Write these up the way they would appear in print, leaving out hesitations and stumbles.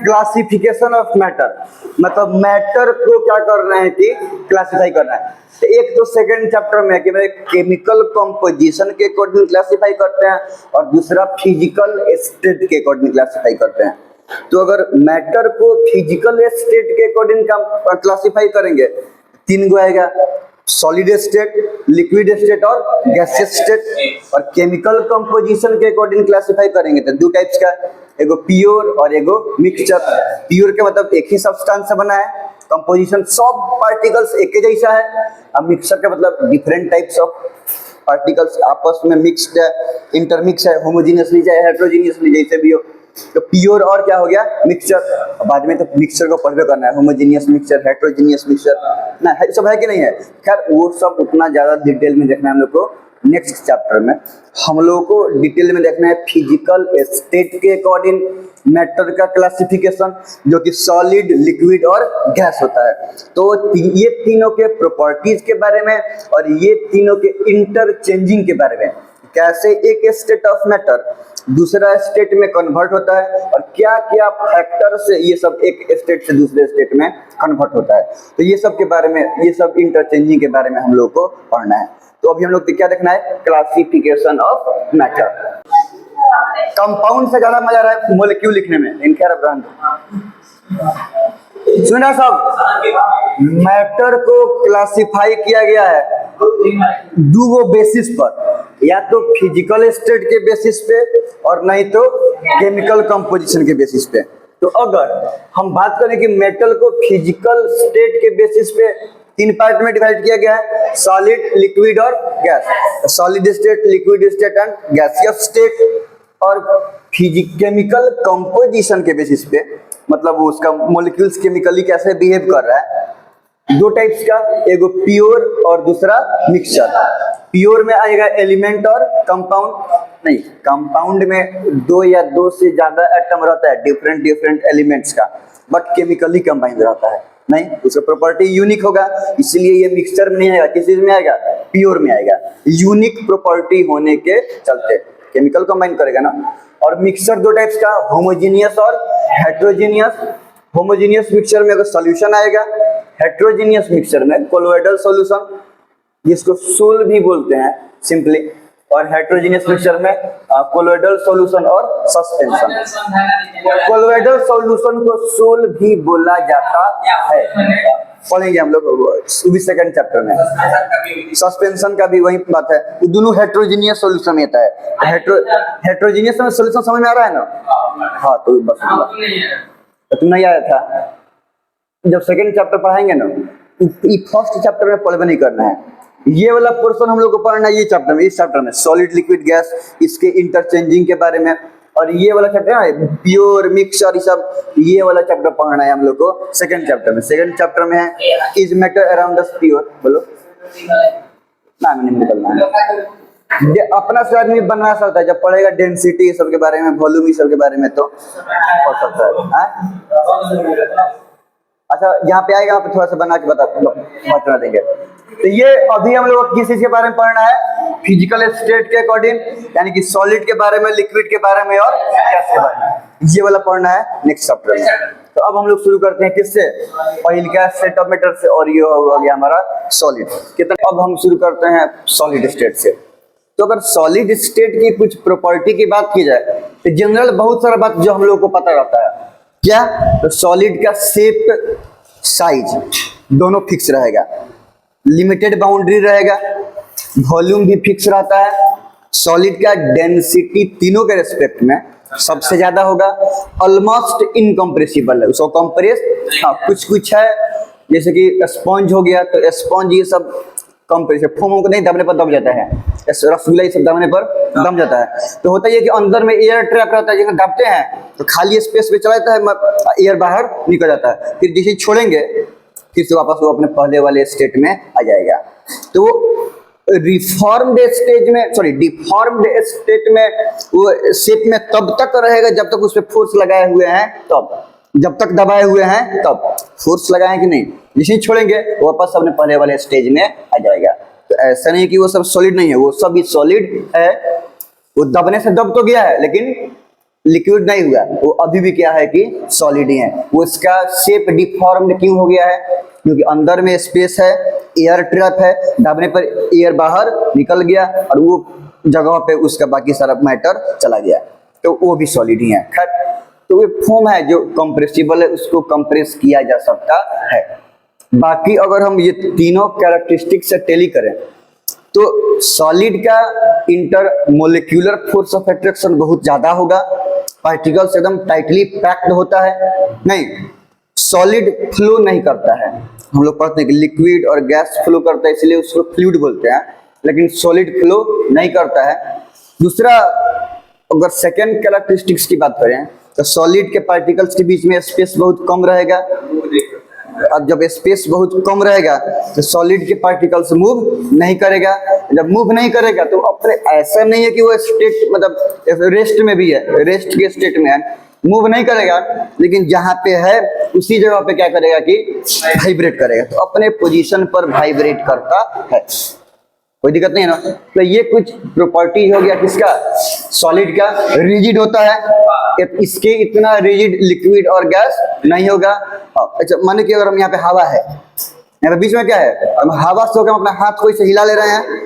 Classification of matter, मतलब matter को क्या कर रहे हैं कि क्लासिफाई करना है। तो एक तो सेकंड चैप्टर में कि भाई केमिकल कंपोजिशन के अकॉर्डिंग क्लासिफाई करते हैं और दूसरा फिजिकल स्टेट के अकॉर्डिंग क्लासिफाई करते हैं। तो अगर मैटर को फिजिकल स्टेट के अकॉर्डिंग क्लासिफाई करेंगे, तीन गो आएगा, सॉलिड स्टेट, लिक्विड स्टेट और गैसियस स्टेट। और केमिकल कंपोजिशन के अकॉर्डिंग क्लासिफाई करेंगे तो दो टाइप्स का, एगो प्योर और एगो मिक्सचर। प्योर के मतलब एक ही सब्सटेंस से बना है, कंपोजिशन सब पार्टिकल्स एक ही जैसा है। अब मिक्सचर का मतलब डिफरेंट टाइप्स ऑफ पार्टिकल्स आपस में मिक्स्ड है, इंटरमिक्स है, होमोजीनियसली चाहे हेटेरोजीनियसली जैसे भी हो। तो प्योर और क्या हो गया, मिक्सचर। बाद में तो मिक्सचर को पढ़ करना है, होमोजीनियस मिक्सचर, हेटेरोजीनियस मिक्सचर ना, सब है कि नहीं है। खैर वो सब उतना ज्यादा डिटेल में देखना है हम लोग को नेक्स्ट चैप्टर में। हम लोगों को डिटेल में देखना है फिजिकल स्टेट के अकॉर्डिंग मैटर का क्लासिफिकेशन, जो कि सॉलिड, लिक्विड और गैस होता है। तो ये तीनों के प्रॉपर्टीज के बारे में और ये तीनों के इंटरचेंजिंग के बारे में, कैसे एक स्टेट ऑफ मैटर दूसरा स्टेट में कन्वर्ट होता है और क्या क्या फैक्टर से ये सब एक स्टेट से दूसरे स्टेट में कन्वर्ट होता है। तो ये सब के बारे में, ये सब इंटरचेंजिंग के बारे में हम लोग को पढ़ना है। तो अभी हम लोग क्या देखना है, क्लासिफिकेशन ऑफ मैटर। कंपाउंड से ज्यादा मजा आ रहा है मॉलिक्यूल लिखने में, इनके सुना सब। मैटर को क्लासिफाई किया गया है दो बेसिस पर, या तो फिजिकल स्टेट के बेसिस पे और नहीं तो केमिकल कंपोजिशन के बेसिस पे। तो अगर हम बात करें कि मेटल को फिजिकल स्टेट के बेसिस पे तीन पार्ट में डिवाइड किया गया है, सॉलिड, लिक्विड और gas. Solid state, liquid state and gaseous state. और केमिकल कंपोजिशन के बेसिस पे, मतलब वो उसका मॉलिक्यूल्स केमिकली कैसे बिहेव कर रहा है, दो टाइप्स का, एगो प्योर और दूसरा मिक्सचर। प्योर में आएगा एलिमेंट और कंपाउंड। नहीं, कंपाउंड में दो या दो से ज्यादा एटम रहता है डिफरेंट एलिमेंट्स का, बट केमिकली कंबाइंड रहता है। नहीं, उसका प्रॉपर्टी यूनिक होगा, इसलिए ये मिक्सचर में नहीं आएगा। किस चीज में आएगा, प्योर में आएगा। यूनिक प्रॉपर्टी होने के चलते केमिकल कंबाइन करेगा ना। और मिक्सचर दो टाइप्स का, होमोजीनियस और हेटेरोजीनियस। होमोजीनियस मिक्सचर में अगर सॉल्यूशन आएगा, हेटेरोजीनियस मिक्सचर में कोलोइडल सॉल्यूशन, जिसको सोल भी बोलते हैं सिंपली, और हेटेरोजीनियस मिक्सचर में कोलोइडल सॉल्यूशन और सस्पेंशन। कोलोइडल सॉल्यूशन को सोल भी बोला जाता है, पढ़ेंगे हम लोग भी सेकंड चैप्टर में। सस्पेंशन का भी वही बात है, वो दोनों हेटेरोजीनियस सॉल्यूशन में आता है। हेटेरोजीनियस में सॉल्यूशन समझ में आ रहा है ना? हाँ, तो बस तुम नहीं आया था। जब सेकंड चैप्टर पढ़ाएंगे ना, फर्स्ट चैप्टर में पढ़वे नहीं करना है। ये वाला पोर्शन हम लोग को पढ़ना है ये चैप्टर में, इस चैप्टर में सॉलिड, लिक्विड, गैस, इसके इंटरचेंजिंग के बारे में। और ये वाला चैप्टर है प्योर, मिक्सचर, सब ये वाला चैप्टर पढ़ना है हम लोग को सेकंड चैप्टर में। सेकंड चैप्टर में है is matter around us pure. बोलो ना, नहीं निकलना है। अपना से आदमी बनना सकता है, जब पढ़ेगा डेंसिटी सब के बारे में, वॉल्यूम सब के बारे में, तो पढ़ सकता है। अच्छा, यहाँ पे आएगा, थोड़ा सा बना के बता देंगे। तो ये अभी हम लोग किस चीज के बारे में पढ़ना है, फिजिकल स्टेट के अकॉर्डिंग, यानी कि सॉलिड के बारे में, लिक्विड के बारे में और गैस के बारे में। ये वाला पढ़ना है नेक्स्ट चैप्टर में। तो अब हम लोग शुरू करते हैं किससे, पहले का सेट ऑफ मैटर से, और ये हो गया हमारा सॉलिड। कितना, अब हम शुरू करते हैं सॉलिड स्टेट से। तो अगर सॉलिड स्टेट की कुछ प्रॉपर्टी की बात की जाए तो जनरल बहुत सारा बात जो हम लोग को पता रहता है। क्या, तो सॉलिड का शेप, साइज दोनों फिक्स रहेगा, लिमिटेड बाउंड्री रहेगा, वॉल्यूम भी फिक्स रहता है। सॉलिड का डेंसिटी तीनों के रेस्पेक्ट में सबसे ज्यादा होगा, ऑलमोस्ट इनकम्प्रेसिबल है, उसको कंप्रेस कुछ है, जैसे कि स्पंज हो गया, तो स्पंज ये सब कंप्रेस, फोम को नहीं दबने पर दब जाता है, रसगुल्ला ये सब दबने पर दम जाता है। तो होता है कि अंदर में एयर ट्रैप रहता है, जैसे दबते हैं तो खाली स्पेस में चला जाता है, एयर बाहर निकल जाता है, फिर जैसे छोड़ेंगे फिर से वापस वो अपने पहले वाले स्टेट में आ जाएगा। तो डिफॉर्म्ड स्टेट में वो शेप में तब तक रहेगा जब तक उस पर फोर्स लगाए हुए हैं, तब जब तक दबाए हुए हैं तब। फोर्स लगाए कि नहीं, जिसे छोड़ेंगे वो वापस अपने पहले वाले स्टेज में आ जाएगा। तो ऐसा नहीं कि वो सब सॉलिड नहीं है, वो सब भी सॉलिड है। वो दबने से दब तो गया है लेकिन लिक्विड नहीं हुआ, वो अभी भी क्या है कि सॉलिड ही है। वो इसका शेप डिफॉर्म्ड क्यों हो गया है? क्योंकि अंदर में स्पेस है, एयर ट्रैप है, दबने पर एयर बाहर निकल गया और वो जगह पे उसका बाकी सारा मैटर चला गया, तो वो भी सॉलिड ही है। खैर, तो ये फॉर्म है जो कंप्रेसिबल है, उसको कंप्रेस किया जा सकता है। बाकी अगर हम ये तीनों कैरेक्टरिस्टिक से टेली करें तो सॉलिड का inter molecular force of attraction बहुत ज्यादा होगा, पार्टिकल्स एकदम टाइटली पैक्ड होता है। नहीं, सॉलिड फ्लो नहीं करता है। हम लोग पढ़ते हैं कि लिक्विड और गैस फ्लो करता है, इसलिए उसको फ्लूइड बोलते हैं, लेकिन सॉलिड फ्लो नहीं करता है। दूसरा, अगर सेकेंड कैरेक्टरिस्टिक्स की बात करें तो सॉलिड के पार्टिकल्स के बीच में स्पेस बहुत कम रहेगा। अब जब स्पेस बहुत कम रहेगा तो सॉलिड के पार्टिकल्स मूव नहीं करेगा। जब मूव नहीं करेगा तो अपने ऐसा नहीं है कि वो स्टेट मतलब रेस्ट में भी है, रेस्ट के स्टेट में है, मूव नहीं करेगा, लेकिन जहां पे है उसी जगह पे क्या करेगा कि वाइब्रेट करेगा, तो अपने पोजीशन पर वाइब्रेट करता है, कोई दिक्कत नहीं है ना। तो ये कुछ प्रॉपर्टीज हो गया किसका? सॉलिड का। रिजिड होता है, इसके इतना रिजिड लिक्विड और गैस नहीं होगा। अच्छा, माने कि अगर हम यहाँ पे हवा है, यहाँ पे बीच में क्या है, हम हवा से होकर हम अपना हाथ को इसे हिला ले रहे हैं,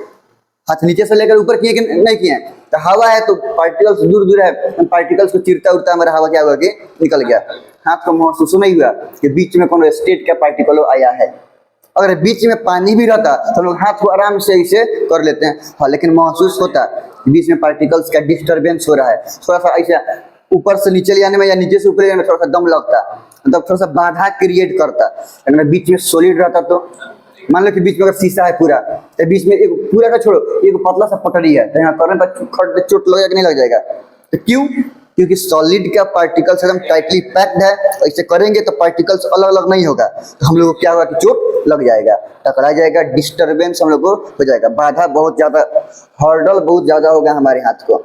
हाथ नीचे से लेकर ऊपर किए कि नहीं किए, तो हवा है तो पार्टिकल्स दूर दूर है, पार्टिकल्स को चिरता उड़ता हमारा हवा क्या हुआ कि निकल गया, हाथ को महसूस नहीं हुआ कि बीच में कौन स्टेट का पार्टिकल आया है। अगर बीच में पानी भी रहता तो हम लोग हाथ को आराम से इसे कर लेते हैं, हाँ, लेकिन महसूस होता बीच में पार्टिकल्स का डिस्टर्बेंस हो रहा है, थोड़ा सा ऐसा ऊपर से नीचे ले जाने में या नीचे से ऊपर ले जाने में थोड़ा सा दम लगता, मतलब थोड़ा सा बाधा क्रिएट करता। लेकिन बीच में सॉलिड रहता तो मान लो कि बीच में अगर शीशा है पूरा, तो बीच में एक पूरा का छोड़ो, एक पतला सा पटरी है, तो यहाँ करने पर चोट लगेगा कि नहीं लग जाएगा? तो क्यों? क्योंकि सॉलिड का पार्टिकल्स एकदम टाइटली पैक्ड है, ऐसे करेंगे तो पार्टिकल्स अलग अलग नहीं होगा, तो हम लोग को क्या होगा कि चोट लग जाएगा, टकरा जाएगा, डिस्टर्बेंस हम लोग को हो जाएगा, बाधा बहुत ज्यादा, हर्डल बहुत ज्यादा होगा हमारे हाथ को।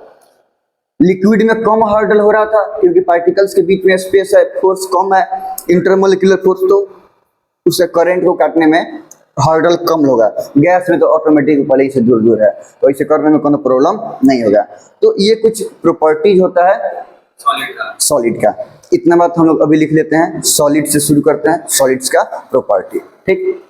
लिक्विड में कम हर्डल हो रहा था क्योंकि पार्टिकल्स के बीच में स्पेस है, फोर्स कम है, इंटरमोलिकुलर फोर्स, तो उससे करंट को काटने में हर्डल कम होगा। गैस में तो ऑटोमेटिक पहले ही से दूर दूर है, तो इसे करने में कोई प्रॉब्लम नहीं होगा। तो ये कुछ प्रॉपर्टीज होता है सॉलिड का। इतना बात हम लोग अभी लिख लेते हैं, सॉलिड से शुरू करते हैं, सॉलिड्स का प्रॉपर्टी। ठीक,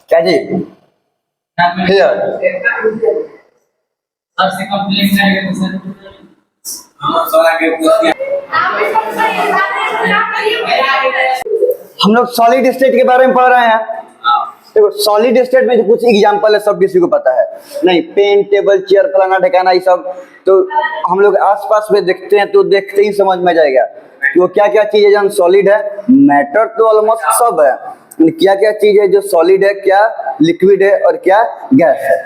क्या जी क्लियर? सबसे कंप्लीट करेंगे सर। हम लोग सॉलिड स्टेट के बारे में पढ़ रहे हैं। देखो, सॉलिड स्टेट में जो कुछ एग्जांपल है सब किसी को पता है, नहीं पेन टेबल चेयर फलाना ठिकाना ये सब तो हम लोग आसपास में देखते हैं, तो देखते ही समझ में जाएगा कि वो क्या क्या चीज है जो सॉलिड है। मैटर तो ऑलमोस्ट सब है, क्या क्या चीज है जो सॉलिड है, क्या लिक्विड है और क्या गैस है।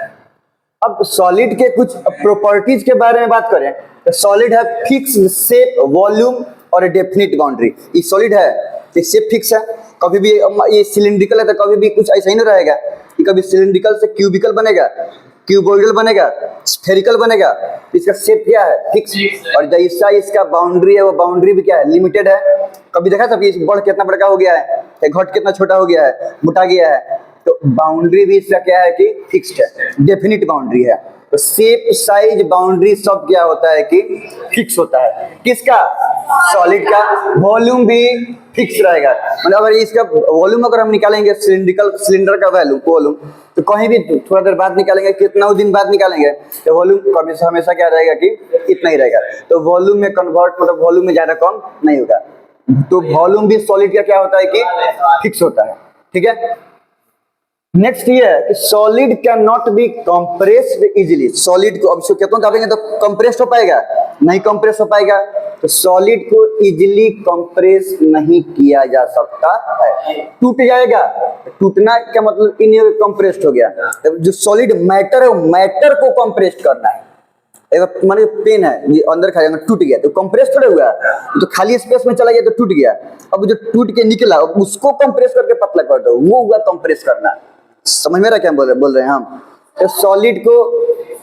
अब सॉलिड के कुछ प्रॉपर्टीज के बारे में बात करें तो सॉलिड है फिक्स्ड शेप, वॉल्यूम और डेफिनिट बाउंड्री। ये सॉलिड है, ये शेप फिक्स है, कभी भी ये सिलिंड्रिकल है तो कभी भी कुछ ऐसा ही नहीं रहेगा कि कभी सिलिंड्रिकल से क्यूबिकल बनेगा, क्यूबॉइडल बनेगा, स्फेरिकल बनेगा। इसका शेप क्या है? फिक्स। और जैसा इसका बाउंड्री है वो बाउंड्री भी क्या है? लिमिटेड है। कभी देखा था कि बढ़ कितना बड़ा हो गया है, घट कितना छोटा हो गया है, मोटा गया है, तो बाउंड्री भी इसका क्या है कि फिक्स्ड है, डेफिनिट बाउंड्री है। तो शेप साइज बाउंड्री सब क्या होता है कि फिक्स होता है। किसका? सॉलिड का। वॉल्यूम भी फिक्स रहेगा, मतलब अगर इसका वॉल्यूम अगर हम निकालेंगे सिलेंडर का वॉल्यूम तो कहीं भी थोड़ा देर बाद निकालेंगे, कितना दिन बाद निकालेंगे, तो वॉल्यूम कभी हमेशा क्या रहेगा कि इतना ही रहेगा। तो वॉल्यूम में कन्वर्ट मतलब वॉल्यूम में ज्यादा कम नहीं होगा। तो वॉल्यूम भी सॉलिड का क्या होता है कि फिक्स होता है। ठीक है, नेक्स्ट ये है कि solid can not be compressed easily. Solid को अब इसको कितना दाबेंगे तो कंप्रेस हो पाएगा? नहीं कंप्रेस हो पाएगा। तो सॉलिड को इजीली कंप्रेस नहीं किया जा सकता है, टूट जाएगा। टूटना क्या मतलब? इन कंप्रेस्ड हो गया। तो जो सॉलिड मैटर है वो मैटर को कंप्रेस करना है। एक मान पेन है ये अंदर खा जाएगा, टूट गया तो कंप्रेस थोड़ा हुआ, तो खाली स्पेस में चला गया तो टूट गया। अब जो टूट के निकला उसको कंप्रेस करके पतला कर दो, वो हुआ कंप्रेस करना। समझ में रहा क्या बोल रहे हैं हम? तो सॉलिड को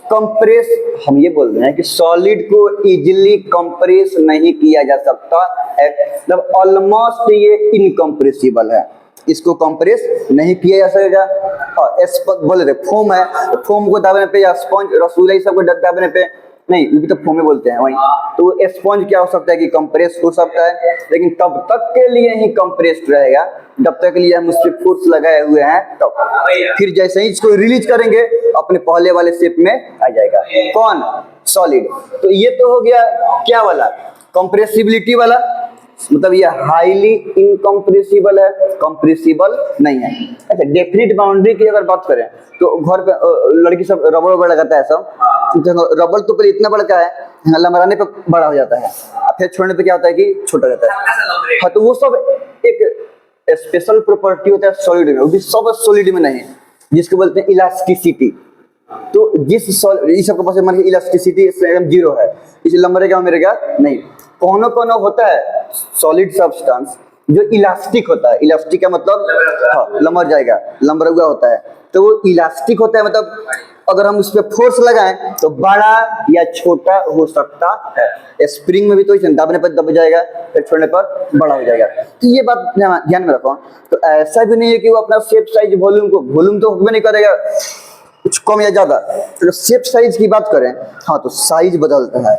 कंप्रेस, हम ये बोल रहे हैं कि सॉलिड को इजीली कंप्रेस नहीं किया जा सकता है, मतलब ऑलमोस्ट ये इनकंप्रेसिबल है, इसको कंप्रेस नहीं किया जा सकेगा। बोले थे फोम है, तो फोम को दाबने पे या स्पंज रसगुल्ला सब को दाबने पे नहीं, वो भी तो फोम बोलते हैं वही। तो स्पंज क्या हो सकता है कि कंप्रेस हो सकता है, लेकिन तब तक के लिए ही कंप्रेस्ड रहेगा जब तक के लिए हम उस पर फोर्स लगाए हुए हैं तब। फिर जैसे ही इसको रिलीज करेंगे अपने पहले वाले शेप में आ जाएगा। कौन? सॉलिड। तो ये तो हो गया क्या वाला? कंप्रेसिबिलिटी वाला, मतलब ये हाईली इनकम्प्रेसिबल है, कंप्रेसिबल नहीं है। अच्छा, डेफिनिट बाउंड्री की अगर बात करें तो घर पे लड़की सब रबड़ लगाता है सब, रबड़ तो पहले इतना बड़ा है, लमराने पे बड़ा हो जाता है, फिर छोड़ने पे क्या होता है कि छोटा रहता है। हाँ, तो वो सब एक स्पेशल प्रॉपर्टी होता है सॉलिड में, वो भी सब सॉलिड में नहीं, जिसको बोलते हैं इलास्टिसिटी। तो जिस इस सबके पास मान इलास्टिसिटी एकदम जीरो है, इसे लंबरेगा मेरेगा नहीं। कौन कौन होता है सॉलिड सब्सटेंस जो इलास्टिक होता है? इलास्टिक का मतलब हाँ लंबर जाएगा, लंबरुआ होता है। तो वो इलास्टिक होता है, मतलब अगर हम उस पर फोर्स लगाएं तो बड़ा या छोटा हो सकता है। स्प्रिंग में भी तो दाबने पर दब जाएगा, फिर छोड़ने पर बड़ा हो जाएगा। तो ये बात ध्यान में रखो। तो ऐसा भी नहीं है कि वो अपना शेप साइज वॉल्यूम तो हुक्म नहीं करेगा कुछ कम या ज्यादा। तो शेप साइज की बात करें, हाँ तो साइज बदलता है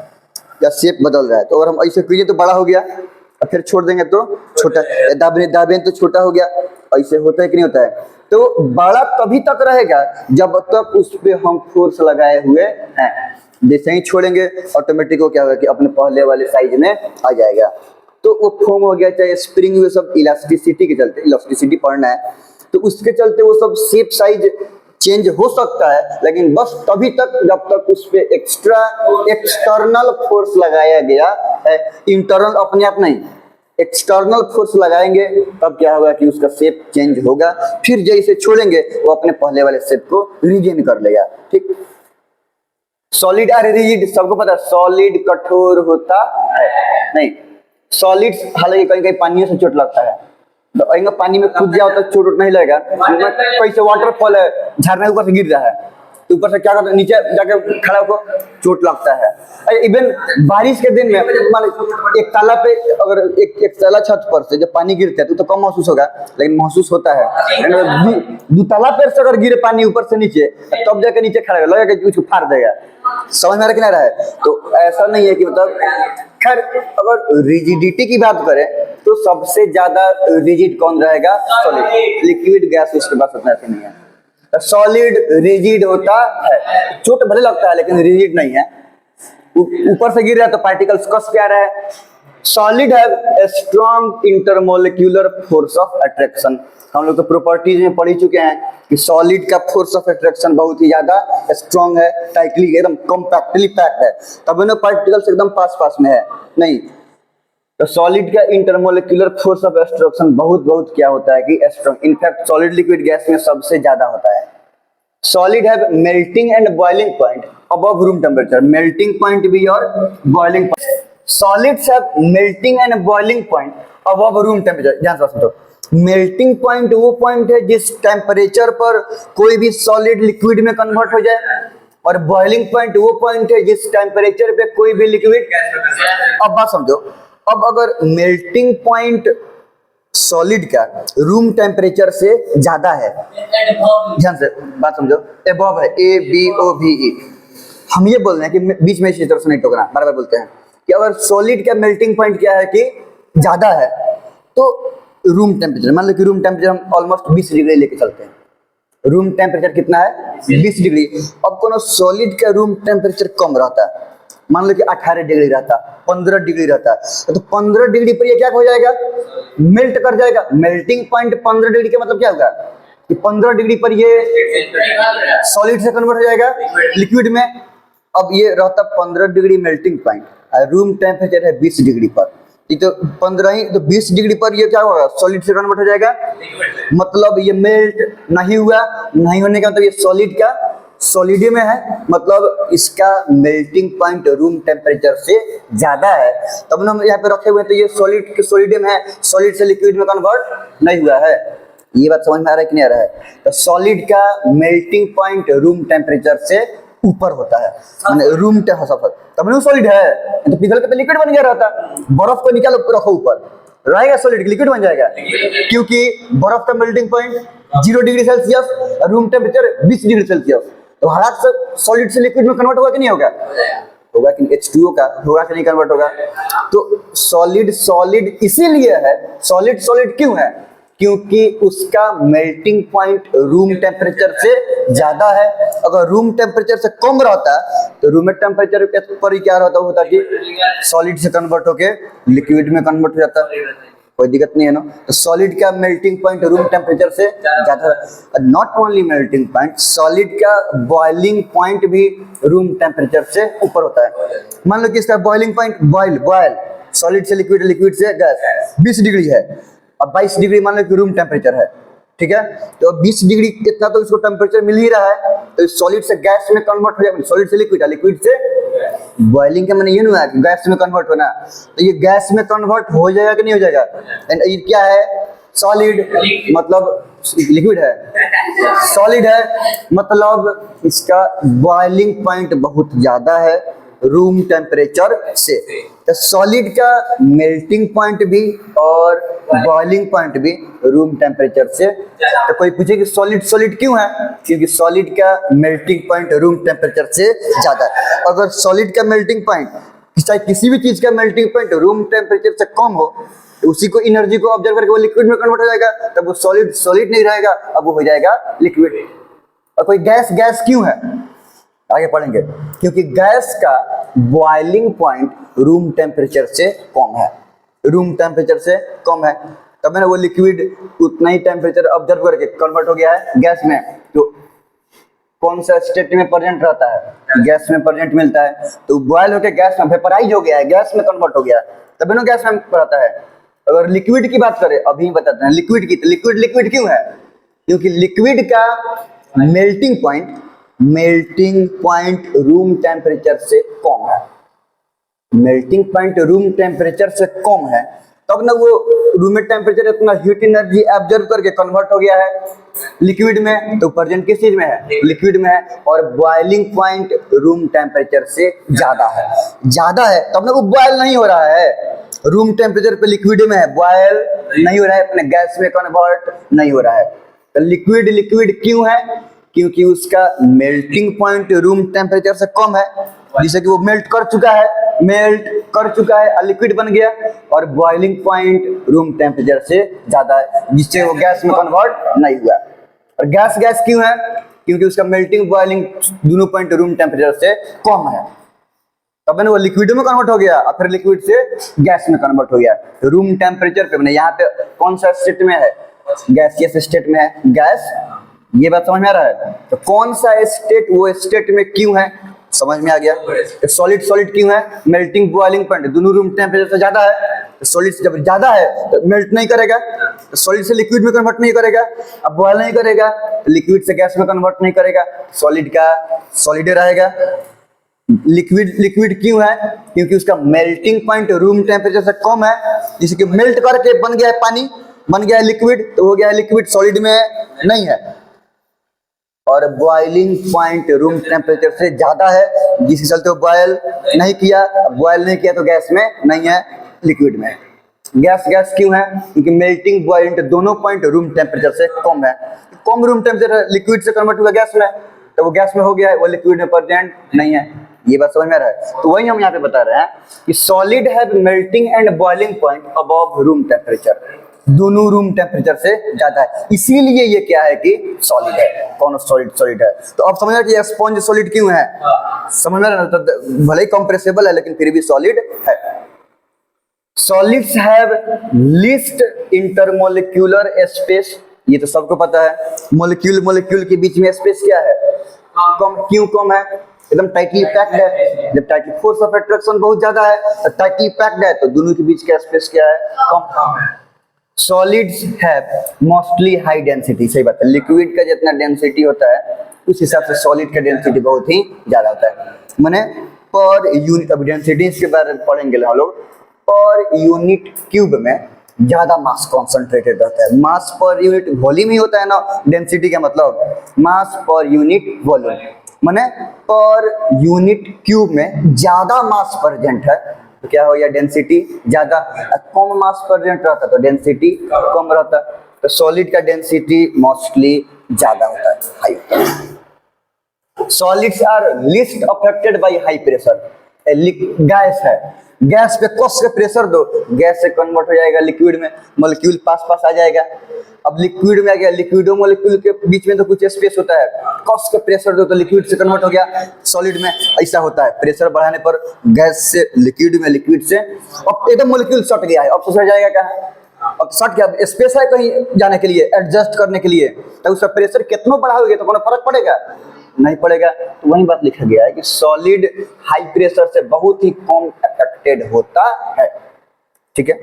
या शेप बदल रहा है। तो अगर हम ऐसे कीजिए तो बड़ा हो गया, और फिर छोड़ देंगे तो छोटा, दाबें तो छोटा हो गया। ऐसे होता है कि नहीं होता है? तो बड़ा तभी तक रहेगा जब तक उस पे हम फोर्स लगाए हुए हैं। जैसे ही छोड़ेंगे ऑटोमेटिक वो क्या होगा कि अपने पहले वाले साइज में आ जाएगा। तो वो फोम हो गया, चाहे स्प्रिंग, वो सब इलास्टिसिटी के चलते, इलास्टिसिटी पढ़ना है तो उसके चलते वो सब शेप साइज चेंज हो सकता है, लेकिन बस तभी तक जब तक उस पे एक्सटर्नल फोर्स लगाया गया है। इंटरनल अपने आप नहीं, एक्सटर्नल फोर्स लगाएंगे तब क्या होगा कि उसका शेप चेंज होगा। फिर जैसे छोड़ेंगे वो अपने पहले वाले शेप को रिजेन कर लेगा। ठीक। सॉलिड और रिजिड सबको पता है, सॉलिड कठोर होता है नहीं, सॉलिड हालांकि कहीं कहीं पानी से चोट लगता है, तो पानी में कूद जाओ तो चोट नहीं लगेगा। कैसे वाटरफॉल है, झरना ऊपर से गिर रहा है तो ऊपर से क्या करते हैं, नीचे जाके खड़ा होकर चोट लगता है। इवन बारिश के दिन में मान एक ताला पे अगर एक ताला छत पर से जब पानी गिरता है तो कम महसूस होगा, लेकिन महसूस होता है। दो ताला पर से अगर गिरे पानी ऊपर से नीचे तब जाके नीचे खड़ा लगेगा कि उसको फाड़ देगा। समझ में आ रहा है? तो ऐसा नहीं है कि मतलब, खैर अगर रिजिडिटी की बात करें तो सबसे ज्यादा रिजिड कौन रहेगा? सॉलिड। लिक्विड गैस उसके पास उतना नहीं है। सॉलिड रिजिड होता है, चोट भले लगता है लेकिन रिजिड नहीं है। ऊपर से गिर रहा है तो पार्टिकल्स कस के आ रहा है। Solid have strong intermolecular force of attraction. हम लोग तो प्रॉपर्टीज में पढ़ ही चुके हैं कि सॉलिड का फोर्स ऑफ अट्रैक्शन बहुत ही ज्यादा स्ट्रॉन्ग है, टाइटली एकदम कॉम्पैक्टली पैक्ड है, तब इन पार्टिकल्स एकदम पास में है नहीं। तो सॉलिड का इंटरमोलिक्यूलर फोर्स ऑफ अट्रैक्शन बहुत क्या होता है कि strong. In fact solid liquid gas में सबसे ज्यादा होता है। Solid have melting and boiling point above room temperature. Melting point भी और boiling point. Solids have melting and boiling point above room temperature. ध्यान से सुनो, मेल्टिंग पॉइंट वो पॉइंट है जिस टेम्परेचर पर कोई भी सॉलिड लिक्विड में कन्वर्ट हो जाए, और बॉइलिंग पॉइंट वो पॉइंट है जिस टेम्परेचर पे कोई भी लिक्विड। अब बात समझो, अब अगर मेल्टिंग पॉइंट सॉलिड का रूम टेम्परेचर से ज्यादा है, ध्यान से बात समझो, एबव है, ABOVE, हम ये बोल रहे हैं कि बीच में इसी तरह से नहीं टोकना, बार बार बोलते हैं कि अगर सॉलिड का मेल्टिंग पॉइंट क्या है कि ज्यादा है तो रूम टेम्परेचर, मान लो कि रूम टेम्परेचर हम ऑलमोस्ट 20 डिग्री लेके चलते हैं। रूम टेम्परेचर कितना है? 20 डिग्री। अब कोनो सॉलिड का रूम टेम्परेचर कम रहता है, मान लो कि 18 डिग्री रहता, 15 डिग्री रहता, तो 15 डिग्री पर ये क्या हो जाएगा? मेल्ट कर जाएगा। मेल्टिंग पॉइंट 15 डिग्री का मतलब क्या होगा? कि 15 डिग्री पर ये सॉलिड से कन्वर्ट हो जाएगा लिक्विड में। अब ये रहता 15 degree melting point, room temperature है 20 डिग्री पर, तो 15 ही तो 20 डिग्री पर ये क्या होगा, सॉलिड से कन्वर्ट हो जाएगा। मतलब ये मेल्ट नहीं हुआ, नहीं होने का मतलब ये सॉलिड का सॉलिड में है, मतलब इसका मेल्टिंग पॉइंट रूम टेम्परेचर से ज्यादा है, तब हम यहाँ पे रखे हुए हैं। तो ये सॉलिड के सॉलिड में है, सॉलिड से लिक्विड में कन्वर्ट नहीं हुआ है। ये बात समझ में आ रहा है कि नहीं आ रहा है? तो सॉलिड का मेल्टिंग पॉइंट रूम टेम्परेचर से ऊपर होता है, माने रूम टेम्परेचर, तब नहीं सॉलिड है, तो पिघल के तो लिक्विड बन गया रहता। बर्फ को निकालो रखो ऊपर, रहेगा सॉलिड, लिक्विड बन जाएगा, क्योंकि बर्फ का melting point 0 degree Celsius, room temperature 20 degree Celsius. तो हालात से सॉलिड से लिक्विड में कन्वर्ट होगा कि नहीं होगा? होगा कि H2O का होगा कि नहीं कन्वर्ट होगा? तो सॉलिड सॉलिड इसीलिए है, सॉलिड सॉलिड क्यों है? क्योंकि उसका मेल्टिंग पॉइंट रूम टेम्परेचर से ज्यादा है। अगर रूम टेम्परेचर से कम रहता तो रूम टेम्परेचर पर ही क्या होता कि सॉलिड से कन्वर्ट होके लिक्विड में कन्वर्ट हो जाता, कोई दिक्कत नहीं है ना। तो सॉलिड का मेल्टिंग पॉइंट रूम टेम्परेचर से ज्यादा है। Not only melting point, solid का बॉइलिंग पॉइंट भी रूम टेम्परेचर से ऊपर होता है। मान लो कि इसका बॉइलिंग पॉइंट बॉयल सॉलिड से लिक्विड, लिक्विड से गैस 20 डिग्री है, अब 22 डिग्री मान लो कि रूम टेम्परेचर है, ठीक है। तो 20 डिग्री इतना तो इसको टेम्परेचर मिल ही रहा है, तो सॉलिड से गैस में कन्वर्ट हो जाएगा, सॉलिड से लिक्विड, लिक्विड से बॉइलिंग का मैंने ये नहीं है कि गैस में कन्वर्ट होना, तो ये गैस में कन्वर्ट हो जाएगा कि नहीं हो जाएगा? एंड ये क्या है? सॉलिड, मतलब लिक्विड है, सॉलिड है, मतलब इसका बॉइलिंग पॉइंट बहुत ज्यादा है रूम टेम्परेचर से। तो सॉलिड का मेल्टिंग पॉइंट भी और बॉइलिंग पॉइंट भी रूम टेम्परेचर से। तो कोई पूछे कि सॉलिड सॉलिड क्यों है? क्योंकि सॉलिड का मेल्टिंग पॉइंट रूम टेम्परेचर से ज्यादा है। अगर सॉलिड का मेल्टिंग पॉइंट, चाहे किसी भी चीज का मेल्टिंग पॉइंट रूम टेम्परेचर से कम हो, तो उसी को एनर्जी को ऑब्जर्व करके वो लिक्विड में कन्वर्ट हो जाएगा, तब वो सॉलिड सॉलिड नहीं रहेगा, अब वो हो जाएगा लिक्विड। और कोई गैस गैस क्यों है? आगे पढ़ेंगे। क्योंकि गैस का बॉइलिंग पॉइंट रूम टेम्परेचर से कम है, रूम टेम्परेचर से कम है, तब मैंने वो लिक्विड उतना ही टेम्परेचर ऑब्जर्व करके कन्वर्ट हो गया है गैस में। तो कौन सा स्टेट में प्रेजेंट रहता है? गैस में प्रेजेंट मिलता है, तो बॉयल होकर गैस में वेपराइज हो गया है, गैस में कन्वर्ट हो गया है, तब ना गैस में रहता है। अगर लिक्विड की बात करें, अभी बताते हैं लिक्विड की, तो लिक्विड लिक्विड क्यों है? क्योंकि लिक्विड का मेल्टिंग पॉइंट रूम टेम्परेचर से कम है, मेल्टिंग पॉइंट रूम टेम्परेचर से कम है, तब ना वो रूम टेम्परेचर इतना हीट एनर्जी एब्जॉर्ब करके कन्वर्ट हो गया है लिक्विड में। तो प्रेजेंट किस चीज में है? लिक्विड में है। और बॉइलिंग पॉइंट रूम टेम्परेचर से ज्यादा है, तब ना वो बॉयल नहीं हो रहा है, रूम टेम्परेचर पे लिक्विड में है, बॉयल नहीं हो रहा है, अपने गैस में कन्वर्ट नहीं हो रहा है। तो लिक्विड लिक्विड क्यों है? क्योंकि उसका मेल्टिंग पॉइंट रूम टेम्परेचर से कम है, जिससे कि वो मेल्ट कर चुका है और लिक्विड बन गया, और बॉइलिंग पॉइंट रूम टेम्परेचर से ज्यादा है, जिससे वो गैस में कन्वर्ट नहीं हुआ। और गैस गैस क्यों है? क्योंकि उसका मेल्टिंग बॉइलिंग दोनों पॉइंट रूम टेम्परेचर से कम है, तब मैंने वो लिक्विड में कन्वर्ट हो गया और फिर लिक्विड से गैस में कन्वर्ट हो गया। तो रूम टेम्परेचर पे मैंने यहाँ पे कौन सा स्टेट में है? गैसियस स्टेट में है गैस। ये बात समझ में आ रहा है? तो कौन सा स्टेट, वो स्टेट में क्यों है, समझ में आ गया। तो सॉलिड सॉलिड क्यों है? मेल्टिंग बॉइलिंग पॉइंट दोनों रूम टेम्परेचर से ज्यादा है, तो सॉलिड जब ज्यादा है तो मेल्ट नहीं करेगा, तो सॉलिड से लिक्विड में कन्वर्ट नहीं करेगा, अब बॉयल नहीं करेगा, लिक्विड से गैस में कन्वर्ट नहीं करेगा, सॉलिड का सॉलिड रहेगा। लिक्विड लिक्विड क्यों है? क्योंकि उसका मेल्टिंग पॉइंट रूम टेम्परेचर से कम है, जिससे कि मेल्ट करके बन गया है पानी, बन गया है लिक्विड, तो हो गया है लिक्विड, सॉलिड में नहीं है। और बॉइलिंग पॉइंट रूम टेम्परेचर से ज्यादा है, जिसके चलते वो बॉयल नहीं किया तो गैस में नहीं है, लिक्विड में। गैस गैस क्यों है? क्योंकि मेल्टिंग पॉइंट दोनों पॉइंट रूम टेम्परेचर से कम है, कम रूम टेम्परेचर लिक्विड से कन्वर्ट हुआ गैस में, तो वो गैस में हो गया है, वो लिक्विड में प्रेजेंट नहीं है। ये बात समझ में आ रहा है? तो वही हम यहाँ पे बता रहे हैं कि solid have melting and boiling point above room temperature, दोनों रूम टेम्परेचर से ज्यादा है, इसीलिए ये क्या है कि सॉलिड है। कौन सॉलिड है? तो अब समझ रहे कि स्पॉन्ज सॉलिड क्यों है, समझ में आ रहा है? तो भले ही कंप्रेसिबल है लेकिन फिर भी सॉलिड है। Solids have least intermolecular space ये तो सबको पता है। मोलिक्यूल मोलिक्यूल के बीच में स्पेस क्या है, कम। क्यों कम है, एकदम टाइटली पैक्ड है। जब टाइटली फोर्स ऑफ अट्रैक्शन बहुत ज्यादा है तो टाइटली पैक्ड है, तो दोनों के बीच का स्पेस क्या है, कम है। Solids have mostly high density, सही बात है। लिक्विड का जितना डेंसिटी होता है उस हिसाब से सॉलिड का डेंसिटी बहुत ही ज्यादा होता है। माने पर यूनिट, अब डेंसिटी के बारे में पढ़ेंगे हम लोग, पर यूनिट क्यूब में ज्यादा मास कॉन्सेंट्रेटेड रहता है। मास पर यूनिट वॉल्यूम ही होता है ना डेंसिटी का मतलब, मास पर यूनिट वॉल्यूम, माने पर यूनिट क्यूब में ज्यादा मास प्रेजेंट है तो क्या हो गया, डेंसिटी ज्यादा। कम मास प्रेजेंट रहता तो डेंसिटी कम रहता। तो सॉलिड का डेंसिटी मोस्टली ज्यादा होता है, हाई होता है। Solids are least affected by high pressure. Gas है, गैस पे कस के प्रेशर दो, गैस से कन्वर्ट हो जाएगा लिक्विड में, मॉलिक्यूल पास पास आ जाएगा। अब लिक्विड में आ गया, लिक्विड और मॉलिक्यूल के बीच में तो कुछ स्पेस होता है, कस के प्रेशर दो तो लिक्विड से कन्वर्ट हो गया सॉलिड में। ऐसा होता है, प्रेशर बढ़ाने पर गैस से लिक्विड में, लिक्विड से अब एकदम मॉलिक्यूल सट गया है, अब सट जाएगा क्या, अब सट गया, स्पेस है कहीं जाने के लिए, एडजस्ट करने के लिए, तो उसका प्रेशर कितना बढ़ाओगे तो कोनो फर्क पड़ेगा, नहीं पड़ेगा। तो वही बात लिखा गया है कि सॉलिड हाई प्रेशर से बहुत ही कम अफेक्टेड होता है, ठीक है।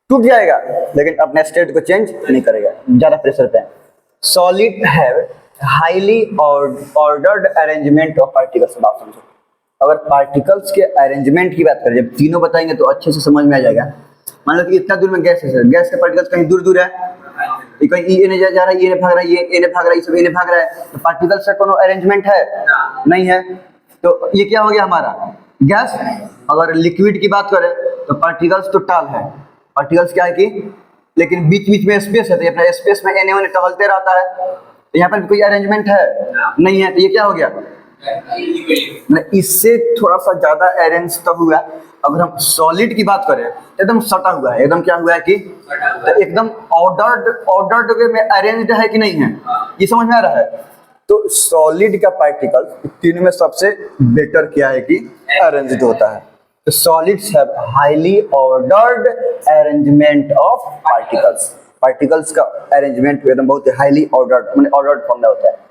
टूट जाएगा लेकिन अपने स्टेट को चेंज नहीं करेगा ज्यादा प्रेशर पे। Solid have highly ordered arrangement of particles. बात समझो, अगर पार्टिकल्स के अरेंजमेंट की बात करें, जब तीनों बताएंगे तो अच्छे से समझ में आ जाएगा। मान लो कि इतना दूर में गैस है, गैस के पार्टिकल्स कहीं दूर दूर है, कहीं ये जा रहा है, ये भाग रहा है, ये भाग रहा है, ये सब ये भाग रहा है, तो पार्टिकल्स का कोनो अरेंजमेंट है नहीं है, तो ये क्या हो गया हमारा गैस। अगर लिक्विड की बात करें तो पार्टिकल्स तो टाल है, पार्टिकल्स क्या है कि, लेकिन बीच बीच में स्पेस है, तो अपना स्पेस में एने ओने टहलते रहता है, तो यहाँ पर कोई अरेंजमेंट है नहीं है, तो ये क्या हो गया, इससे थोड़ा सा ज्यादा अरेंज तो हुआ। अगर हम सॉलिड की बात करें एकदम सटा हुआ है, एकदम क्या हुआ है कि तो एकदम ऑर्डर्ड वे में अरेंज्ड है कि नहीं है, ये समझ में आ रहा है। तो सॉलिड का पार्टिकल तीनों में सबसे बेटर क्या है कि अरेंज्ड होता है। तो solids have highly ordered arrangement of particles. Particles का अरेंजमेंट एकदम बहुत हाईली ऑर्डर्ड, माने ऑर्डर्ड फॉर्म में होता है।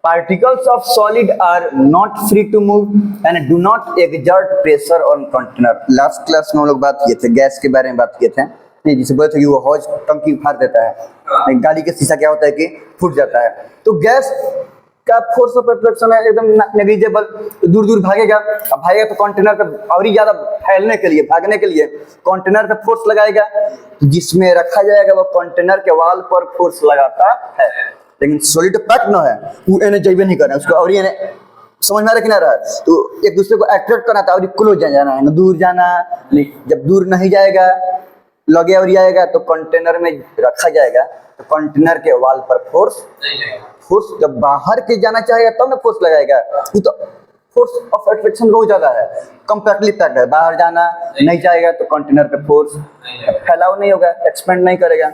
Particles of solid are not free to move and do not exert pressure on container. Last class में हम लोग बात किए थे, गैस के बारे में बात किए थे, नहीं जिसे बोलते थे कि वो हौज टंकी फाड़ देता है, गाड़ी का शीशा क्या होता है कि फूट जाता है। तो गैस का फोर्स ऑफ अट्रैक्शन है एकदम नेग्लिजिबल, दूर दूर भागेगा। अब भागेगा तो कंटेनर पे और ही ज्यादा फैलने के लिए, भागने के लिए कंटेनर पे फोर्स लगाएगा, जिसमें रखा जाएगा वो कंटेनर के वाल पर फोर्स लगाता है। लेकिन सॉलिड पैक न है, वो एने जइबे नहीं करना, उसको और ये समझ में आ रहा कि ना रहा, तो एक दूसरे को अट्रैक्ट करना था और क्लोज जाना है, दूर जाना नहीं। जब दूर नहीं जाएगा, लगे और आएगा तो कंटेनर में रखा जाएगा, तो कंटेनर के वाल पर फोर्स जब बाहर के जाना चाहेगा तब ना फोर्स लगाएगा। वो तो फोर्स ऑफ अट्रैक्शन बहुत ज्यादा है, कंपैक्टली पैक्ड है, बाहर जाना नहीं चाहेगा तो कंटेनर पे फोर्स फैलाव नहीं होगा, एक्सपेंड नहीं करेगा।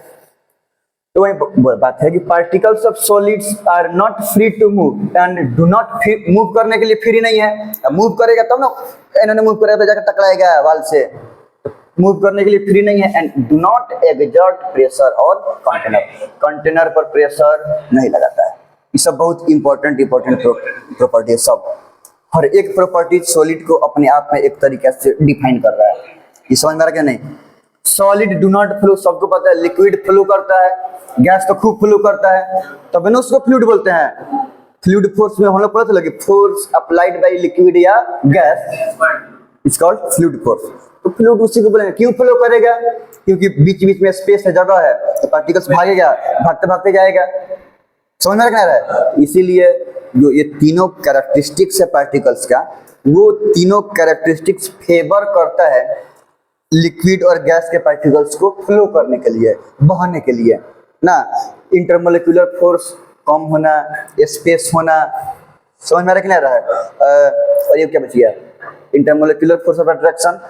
तो वही बात है कि particles of solids are not free to move and do not move करने के लिए फ्री नहीं है। मूव करेगा तब ना, इन्होंने मूव करेगा तो जाकर टकराएगा वाल से, मूव करने के लिए फ्री नहीं है। And do not exert pressure on container, container पर प्रेशर नहीं लगाता है। ये सब बहुत इंपॉर्टेंट प्रॉपर्टी है सब। हर एक प्रॉपर्टी सॉलिड को अपने आप में एक तरीके से डिफाइन कर रहा है। ये समझ में आ रहा क्या नहीं। सॉलिड डू नॉट फ्लो, सबको पता है लिक्विड फ्लो करता है, गैस तो खूब फ्लो करता है, तब ना उसको फ्लूइड बोलते हैं। फ्लूइड फोर्स में हम लोग पता चला फोर्स अप्लाइड बाय लिक्विड या gas is called fluid force. तो फ्लूइड उसी को बोलेंगे। क्यों फ्लो करेगा? क्योंकि बीच बीच में स्पेस है, जगह है, तो पार्टिकल्स भागेगा, भागते भागते जाएगा। समझ में रखना है। इसीलिए जो ये तीनों कैरेक्टरिस्टिक्स है पार्टिकल्स का, वो तीनों कैरेक्टरिस्टिक्स फेवर करता है लिक्विड और गैस के पार्टिकल्स को फ्लो करने के लिए, बहने के लिए ना। इंटरमोलिकुलर फोर्स कम होना, स्पेस होना, समझ में रखना रहा है। और ये क्या बच गया, intermolecular force of attraction,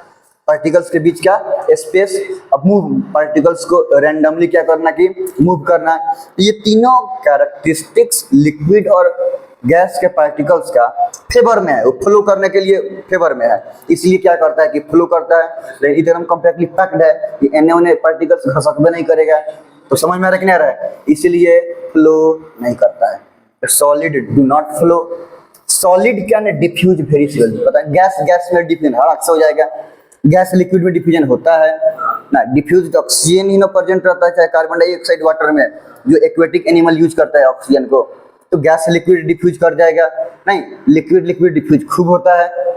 particles के बीच का स्पेस। अब मूव, पार्टिकल्स को रैंडमली क्या करना कि मूव करना। ये तीनों कैरेक्टरिस्टिक्स लिक्विड और गैस के पार्टिकल्स का फेवर में है, वो फ्लो करने के लिए फेवर में है। इसलिए क्या करता है कि फ्लो करता है, लेकिन इधर हम कंपैक्टली पैक्ड है कि एने ओने पार्टिकल्स घसकबे नहीं करेगा, तो समझ में आ रहा है कि नहीं आ रहा है? इसीलिए फ्लो नहीं करता है। Solid do not flow. Solid can diffuse very slowly. पता है गैस गैस में डिफ्यूजन हड़क से हो जाएगा, गैस लिक्विड में डिफ्यूजन होता है ना। डिफ्यूज तो ऑक्सीजन ही ना प्रेजेंट रहता है, चाहे कार्बन डाइऑक्साइड वाटर में, जो एक्वेटिक एनिमल यूज करता है ऑक्सीजन को, तो गैस लिक्विड डिफ्यूज कर जाएगा। नहीं, लिक्विड लिक्विड डिफ्यूज खूब होता है,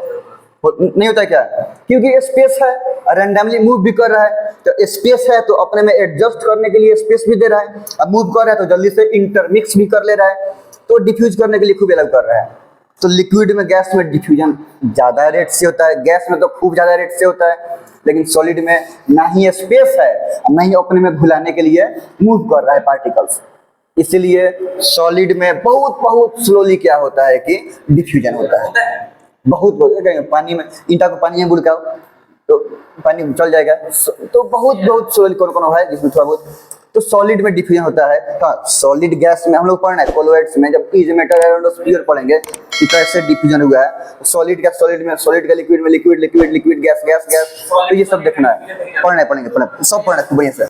नहीं होता है क्या? क्योंकि स्पेस है, रैंडमली मूव भी कर रहा है, तो स्पेस है तो अपने में एडजस्ट करने के लिए स्पेस भी दे रहा है। अब मूव कर रहा है तो जल्दी से इंटरमिक्स भी कर ले रहा है, तो डिफ्यूज करने के लिए खूब अलग कर रहा है। तो लिक्विड में गैस में डिफ्यूजन ज़्यादा रेट से होता है, गैस में तो खूब ज़्यादा रेट से होता है, लेकिन सॉलिड में ना ही स्पेस है, ना ही अपने में घुलाने के लिए मूव कर रहा है पार्टिकल्स। इसीलिए सॉलिड में बहुत बहुत स्लोली क्या होता है कि डिफ्यूजन होता है। बहुत पानी में, ईंटा को पानी में बुड़काओ तो पानी चल जाएगा, तो बहुत बहुत स्लोली कौन कौन है जिसमें थोड़ा बहुत। तो सॉलिड में डिफ्यूजन होता है। सॉलिड गैस में हम लोग पढ़ना है कोलोइड्स में, जब इज मैटर एरोस्फीयर पढ़ेंगे कि कैसे डिफ्यूजन हुआ है। सॉलिड का सॉलिड में, सॉलिड का लिक्विड में, liquid liquid liquid gas gas gas, तो ये सब देखना है, पढ़ना है, पढ़ेंगे सब पढ़ना है बढ़िया से।